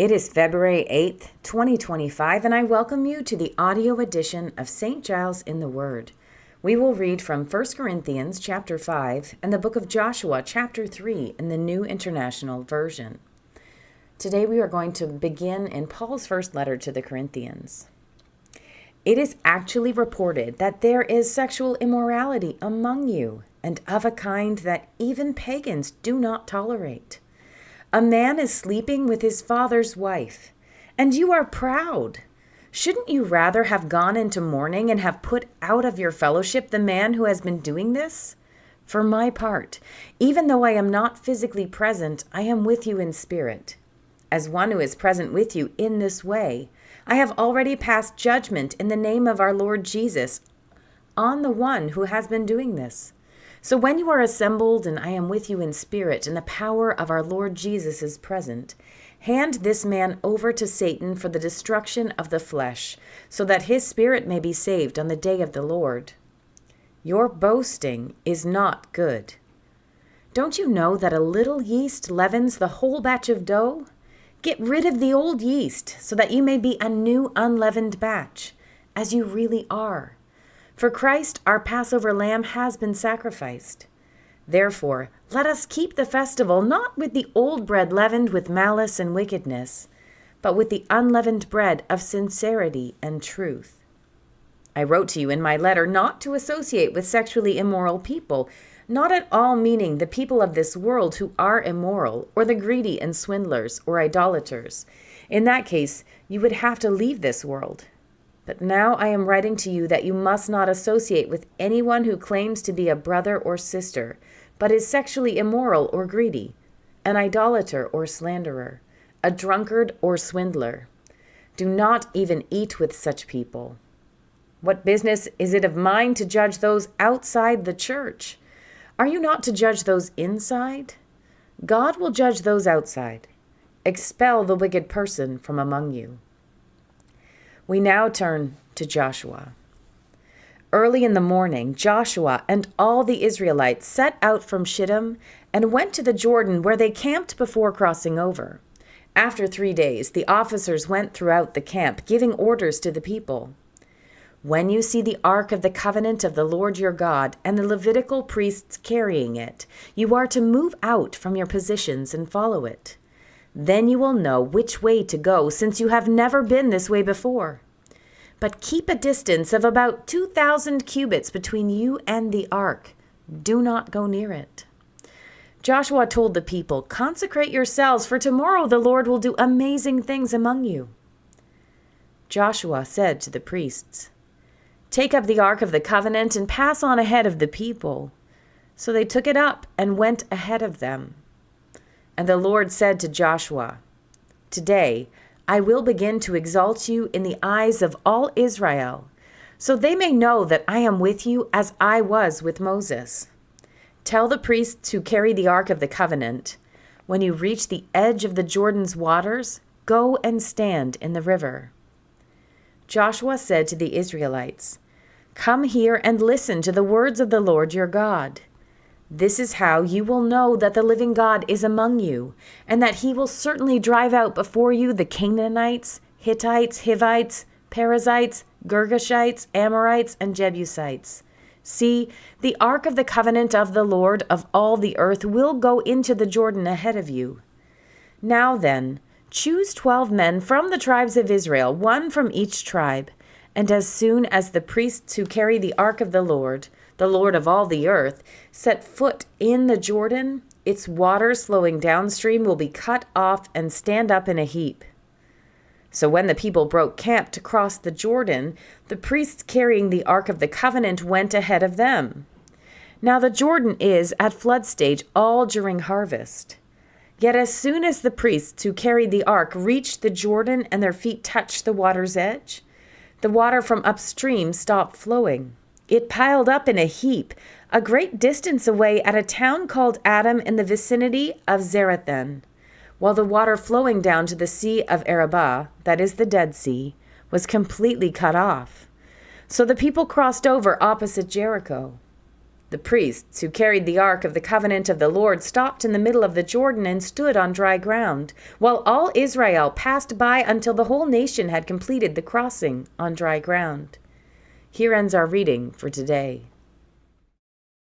It is February 8th, 2025, and I welcome you to the audio edition of St. Giles in the Word. We will read from 1 Corinthians chapter 5 and the book of Joshua chapter 3 in the New International Version. Today we are going to begin in Paul's first letter to the Corinthians. It is actually reported that there is sexual immorality among you, and of a kind that even pagans do not tolerate. A man is sleeping with his father's wife, and you are proud. Shouldn't you rather have gone into mourning and have put out of your fellowship the man who has been doing this? For my part, even though I am not physically present, I am with you in spirit. As one who is present with you in this way, I have already passed judgment in the name of our Lord Jesus on the one who has been doing this. So when you are assembled and I am with you in spirit and the power of our Lord Jesus is present, hand this man over to Satan for the destruction of the flesh, so that his spirit may be saved on the day of the Lord. Your boasting is not good. Don't you know that a little yeast leavens the whole batch of dough? Get rid of the old yeast so that you may be a new unleavened batch, as you really are. For Christ, our Passover lamb, has been sacrificed. Therefore, let us keep the festival not with the old bread leavened with malice and wickedness, but with the unleavened bread of sincerity and truth. I wrote to you in my letter not to associate with sexually immoral people, not at all meaning the people of this world who are immoral, or the greedy and swindlers, or idolaters. In that case, you would have to leave this world. But now I am writing to you that you must not associate with anyone who claims to be a brother or sister, but is sexually immoral or greedy, an idolater or slanderer, a drunkard or swindler. Do not even eat with such people. What business is it of mine to judge those outside the church? Are you not to judge those inside? God will judge those outside. Expel the wicked person from among you. We now turn to Joshua. Early in the morning, Joshua and all the Israelites set out from Shittim and went to the Jordan, where they camped before crossing over. After 3 days, the officers went throughout the camp, giving orders to the people. When you see the ark of the covenant of the Lord your God and the Levitical priests carrying it, you are to move out from your positions and follow it. Then you will know which way to go, since you have never been this way before. But keep a distance of about 2,000 cubits between you and the ark. Do not go near it. Joshua told the people, "Consecrate yourselves, for tomorrow the Lord will do amazing things among you." Joshua said to the priests, "Take up the ark of the covenant and pass on ahead of the people." So they took it up and went ahead of them. And the Lord said to Joshua, "Today I will begin to exalt you in the eyes of all Israel, so they may know that I am with you as I was with Moses. Tell the priests who carry the ark of the covenant, when you reach the edge of the Jordan's waters, go and stand in the river." Joshua said to the Israelites, "Come here and listen to the words of the Lord your God. This is how you will know that the living God is among you, and that he will certainly drive out before you the Canaanites, Hittites, Hivites, Perizzites, Girgashites, Amorites, and Jebusites. See, the ark of the covenant of the Lord of all the earth will go into the Jordan ahead of you. Now then, choose 12 men from the tribes of Israel, one from each tribe, and as soon as the priests who carry the ark of the Lord of all the earth, set foot in the Jordan, its waters flowing downstream will be cut off and stand up in a heap." So when the people broke camp to cross the Jordan, the priests carrying the ark of the covenant went ahead of them. Now the Jordan is at flood stage all during harvest. Yet as soon as the priests who carried the ark reached the Jordan and their feet touched the water's edge, the water from upstream stopped flowing. It piled up in a heap, a great distance away at a town called Adam in the vicinity of Zarethan, while the water flowing down to the Sea of Arabah, that is the Dead Sea, was completely cut off. So the people crossed over opposite Jericho. The priests who carried the ark of the covenant of the Lord stopped in the middle of the Jordan and stood on dry ground, while all Israel passed by until the whole nation had completed the crossing on dry ground. Here ends our reading for today.